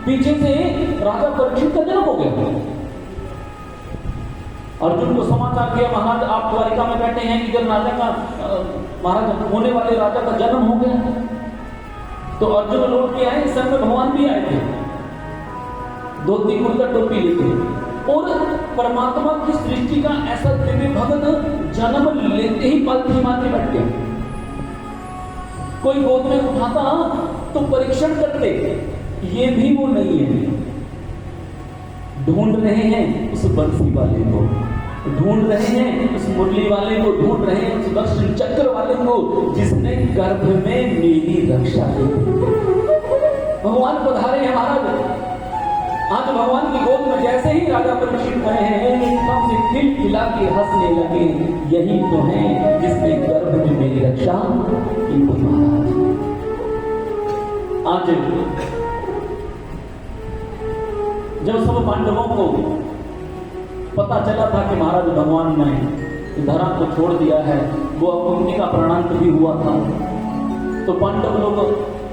पीछे से राजा परीक्षित का जन्म हो गया। अर्जुन को समाचार दिया, महाराज आप द्वारिका में बैठे हैं, इधर राजा का महाराज होने वाले राजा का जन्म हो गया। तो अर्जुन लौट के आए, इस समय भगवान भी आए थे, धोती कुर्ता टोपी लेके। और परमात्मा की सृष्टि का ऐसा दिव्य भक्त जन्म लेते ही पालथी मार के बैठ गया। कोई गोद में उठाता तो परीक्षण करते, ये भी वो नहीं है। ढूंढ रहे हैं उस बंसी वाले को, ढूंढ रहे हैं उस मुरली वाले को, ढूंढ रहे हैं उस दर्शन चक्र वाले को, जिसने गर्भ में मेरी रक्षा की। भगवान पधारे हैं महाराज। आज भगवान की गोद में जैसे ही राजा परीक्षित गए हैं, एकदम से खिलखिला के हंसने लगे। यही तो है जिसने गर्भ में मेरी रक्षा की। महाराज आज जब सब पांडवों को पता चला था कि महाराज भगवान ने धरा को छोड़ दिया है, वो अग्नि का प्राणांत भी हुआ था, तो पांडव लोग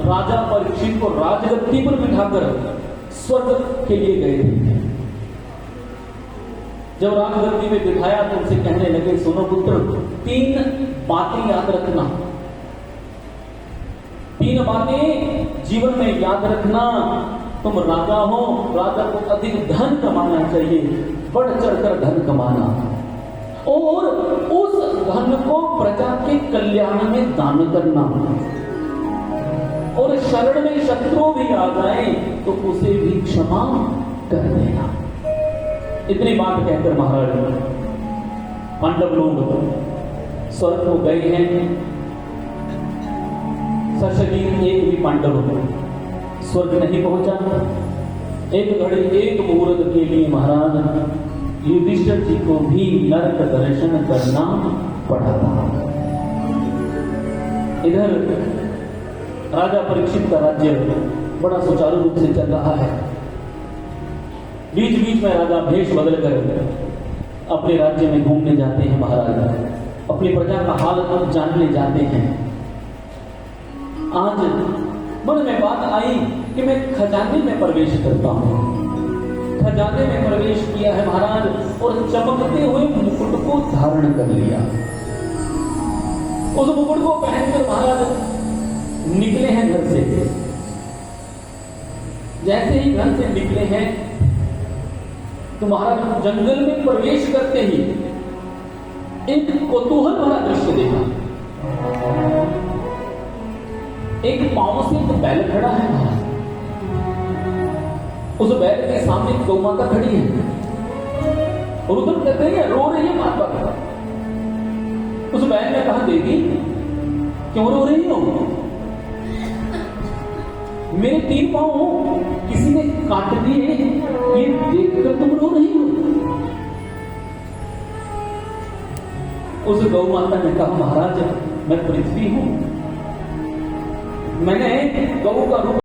राजा परीक्षित को राजगद्दी पर बिठाकर स्वर्ग के लिए गए थे। जब राजगद्दी में बिठाया तो उनसे कहने लगे, सुनो पुत्र, 3 बातें याद रखना, 3 बातें जीवन में याद रखना। तुम राजा हो, राजा को अधिक धन कमाना चाहिए, बढ़ चढ़कर धन कमाना, और उस धन को प्रजा के कल्याण में दान करना, और शरण में शत्रु भी आ जाए तो उसे भी क्षमा कर देना। इतनी बात कहकर महाराज पांडव लोग स्वर्ग को गए हैं। सशरीर एक भी पांडव स्वर्ग नहीं पहुंचा। एक घड़ी एक मुहूर्त के लिए महाराज युधिष्ठिर जी को भी नरक दर्शन करना पड़ा था। इधर राजा परीक्षित का राज्य बड़ा सुचारू रूप से चल रहा है। बीच बीच में राजा भेष बदल कर अपने राज्य में घूमने जाते हैं महाराज, अपनी प्रजा का हाल जानने जाते हैं। आज मन में बात आई कि मैं खजाने में प्रवेश करता हूं। खजाने में प्रवेश किया है महाराज, और चमकते हुए मुकुट को धारण कर लिया। उस मुकुट को पहनकर महाराज निकले हैं घर से। जैसे ही घर से निकले हैं तो महाराज जंगल में प्रवेश करते ही एक कौतूहल भरा दृश्य देखा। एक पांव से एक बैल खड़ा है महाराज। उस बैल के सामने एक गौ माता खड़ी है, और उधर कहते हैं रो रही है माता। उस बैल ने कहा, देवी क्यों रो रही हो? मेरे 3 पांव किसी ने काट दिए, ये देखकर तुम रो रही हो? उस गौ माता ने कहा, महाराज मैं पृथ्वी हूं, मैंने गौ का रूप